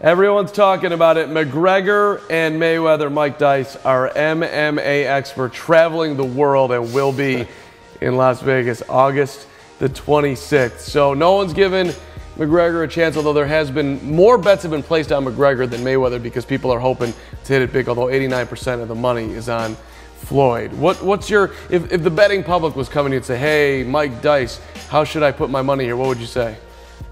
Everyone's talking about it. McGregor and Mayweather, Mike Dice, are MMA expert, traveling the world, and will be in Las Vegas August the 26th. So no one's given McGregor a chance, although there has been more bets have been placed on McGregor than Mayweather because people are hoping to hit it big, although 89% of the money is on Floyd. What's your, if the betting public was coming to you and say, hey, Mike Dice, how should I put my money here, what would you say?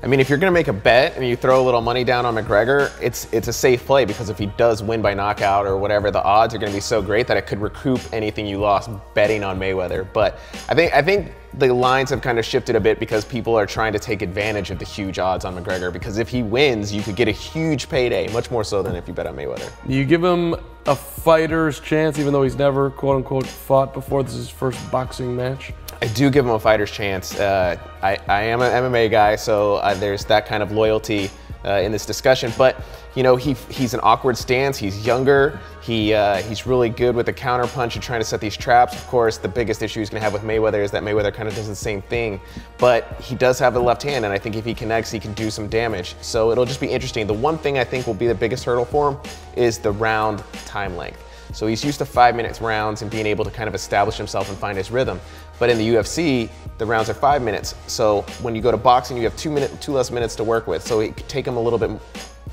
I mean, if you're going to make a bet and you throw a little money down on McGregor, it's a safe play, because if he does win by knockout or whatever, the odds are going to be so great that it could recoup anything you lost betting on Mayweather. But I think the lines have kind of shifted a bit because people are trying to take advantage of the huge odds on McGregor, because if he wins, you could get a huge payday, much more so than if you bet on Mayweather. You give him a fighter's chance, even though he's never, quote unquote, fought before. This is his first boxing match. I do give him a fighter's chance. I am an MMA guy, so there's that kind of loyalty in this discussion. But you know, he's an awkward stance. He's younger. He's really good with the counter punch and trying to set these traps. Of course, the biggest issue he's going to have with Mayweather is that Mayweather kind of does the same thing, but he does have the left hand, and I think if he connects, he can do some damage. So it'll just be interesting. The one thing I think will be the biggest hurdle for him is the round time length. So he's used to 5 minutes rounds and being able to kind of establish himself and find his rhythm. But in the UFC, the rounds are 5 minutes. So when you go to boxing, you have 2 less minutes to work with. So it could take him a little bit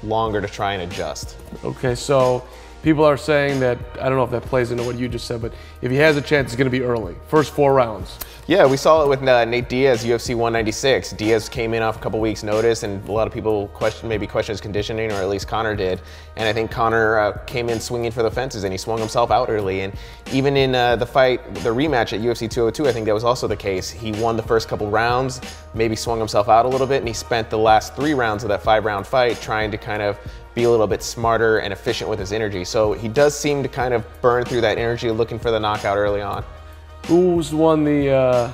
longer to try and adjust. Okay, so people are saying that, I don't know if that plays into what you just said, but if he has a chance, it's going to be early. First 4 rounds. Yeah, we saw it with Nate Diaz, UFC 196. Diaz came in off a couple weeks' notice, and a lot of people question his conditioning, or at least Conor did. And I think Conor came in swinging for the fences, and he swung himself out early. And even in the rematch at UFC 202, I think that was also the case. He won the first couple rounds, maybe swung himself out a little bit, and he spent the last 3 rounds of that 5-round fight trying to kind of be a little bit smarter and efficient with his energy. So he does seem to kind of burn through that energy, looking for the knockout early on. Who's won the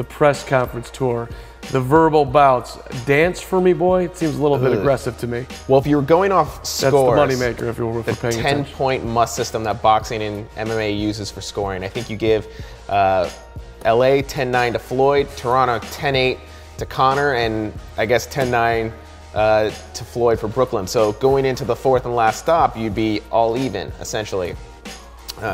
press conference tour? The verbal bouts. Dance for me, boy? It seems a little bit aggressive to me. Well, if you were going off scores, that's the moneymaker if you're paying attention. 10-point must system that boxing and MMA uses for scoring. I think you give LA 10-9 to Floyd, Toronto 10-8 to Conor, and I guess 10-9 to Floyd for Brooklyn. So going into the 4th and last stop, you'd be all even, essentially.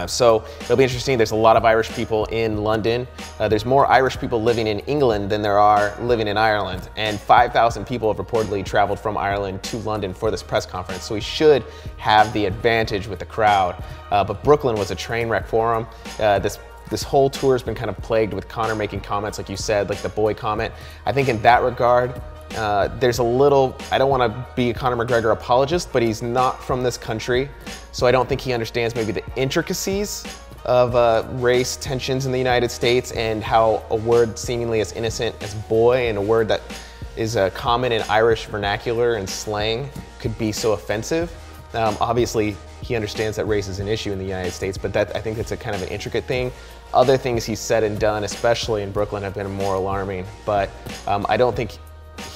So it'll be interesting. There's a lot of Irish people in London. There's more Irish people living in England than there are living in Ireland. And 5,000 people have reportedly traveled from Ireland to London for this press conference. So he should have the advantage with the crowd. But Brooklyn was a train wreck for him. This whole tour has been kind of plagued with Conor making comments, like you said, like the boy comment. I think in that regard, there's a little, I don't want to be a Conor McGregor apologist, but he's not from this country. So I don't think he understands maybe the intricacies of race tensions in the United States, and how a word seemingly as innocent as boy, and a word that is common in Irish vernacular and slang, could be so offensive. Obviously, he understands that race is an issue in the United States, but I think it's a kind of an intricate thing. Other things he's said and done, especially in Brooklyn, have been more alarming. But I don't think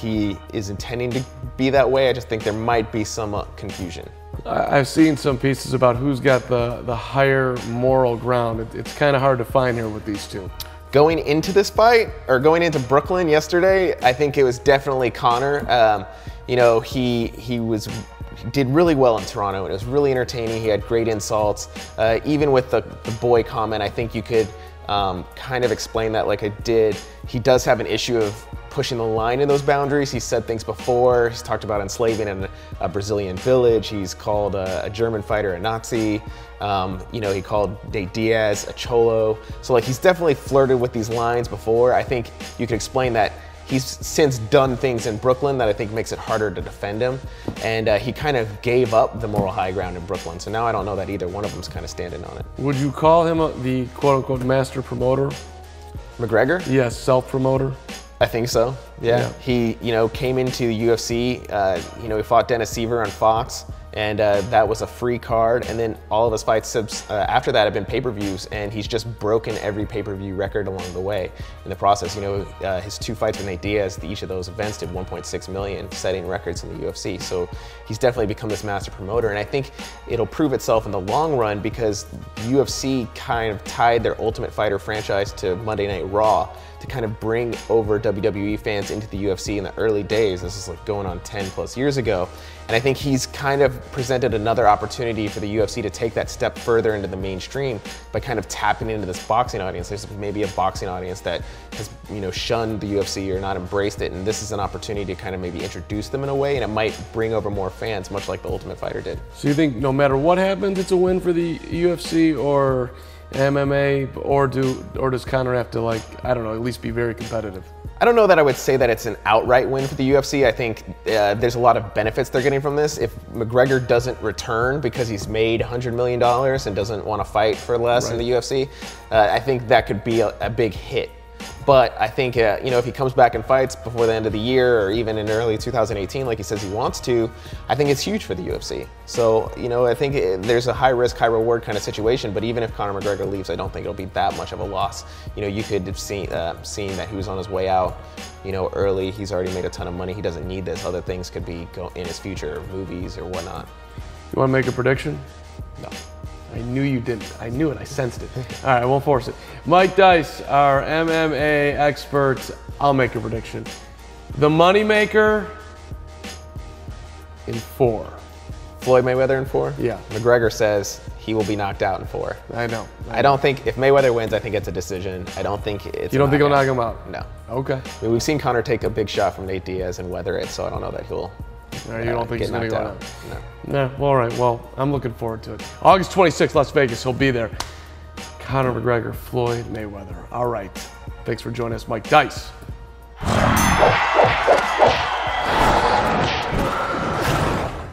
he is intending to be that way. I just think there might be some confusion. I've seen some pieces about who's got the higher moral ground. It's kind of hard to find here with these two. Going into this fight, or going into Brooklyn yesterday, I think it was definitely Conor. You know, he did really well in Toronto. It was really entertaining. He had great insults. Even with the boy comment, I think you could kind of explain that like I did. He does have an issue of pushing the line in those boundaries. He's said things before. He's talked about enslaving in a Brazilian village. He's called a German fighter a Nazi. You know, he called Nate Diaz a cholo. So like, he's definitely flirted with these lines before. I think you could explain that he's since done things in Brooklyn that I think makes it harder to defend him. And he kind of gave up the moral high ground in Brooklyn. So now I don't know that either one of them's kind of standing on it. Would you call him the quote-unquote master promoter? McGregor? Yes, self-promoter. I think so, yeah. He, you know, came into the UFC, you know, he fought Dennis Seaver on Fox, and that was a free card. And then all of his fights after that have been pay-per-views, and he's just broken every pay-per-view record along the way in the process. You know, his 2 fights with Nate Diaz, each of those events did 1.6 million, setting records in the UFC. So he's definitely become this master promoter, and I think it'll prove itself in the long run, because UFC kind of tied their Ultimate Fighter franchise to Monday Night Raw to kind of bring over WWE fans into the UFC in the early days. This is like going on 10 plus years ago. And I think he's kind of presented another opportunity for the UFC to take that step further into the mainstream by kind of tapping into this boxing audience. There's maybe a boxing audience that has, shunned the UFC or not embraced it, and this is an opportunity to kind of maybe introduce them in a way, and it might bring over more fans, much like the Ultimate Fighter did. So you think no matter what happens, it's a win for the UFC or MMA, or does Conor have to, like, I don't know, at least be very competitive? I don't know that I would say that it's an outright win for the UFC. I think there's a lot of benefits they're getting from this. If McGregor doesn't return because he's made $100 million and doesn't want to fight for less in the UFC, I think that could be a big hit. But I think, if he comes back and fights before the end of the year or even in early 2018, like he says he wants to, I think it's huge for the UFC. So, I think there's a high risk, high reward kind of situation. But even if Conor McGregor leaves, I don't think it'll be that much of a loss. You could have seen that he was on his way out, early. He's already made a ton of money. He doesn't need this. Other things could be in his future, movies or whatnot. You want to make a prediction? No. I knew you didn't. I knew it. I sensed it. All right, I won't force it. Mike Dice, our MMA expert. I'll make a prediction. The moneymaker in 4. Floyd Mayweather in 4? Yeah. McGregor says he will be knocked out in 4. I know. I don't think, if Mayweather wins, I think it's a decision. I don't think it's You don't think he'll knock him out? No. Okay. I mean, we've seen Conor take a big shot from Nate Diaz and weather it, so I don't know that he'll you don't think he's going to go out? No. Well, all right. Well, I'm looking forward to it. August 26th, Las Vegas. He'll be there. Conor McGregor, Floyd Mayweather. All right. Thanks for joining us, Mike Dice.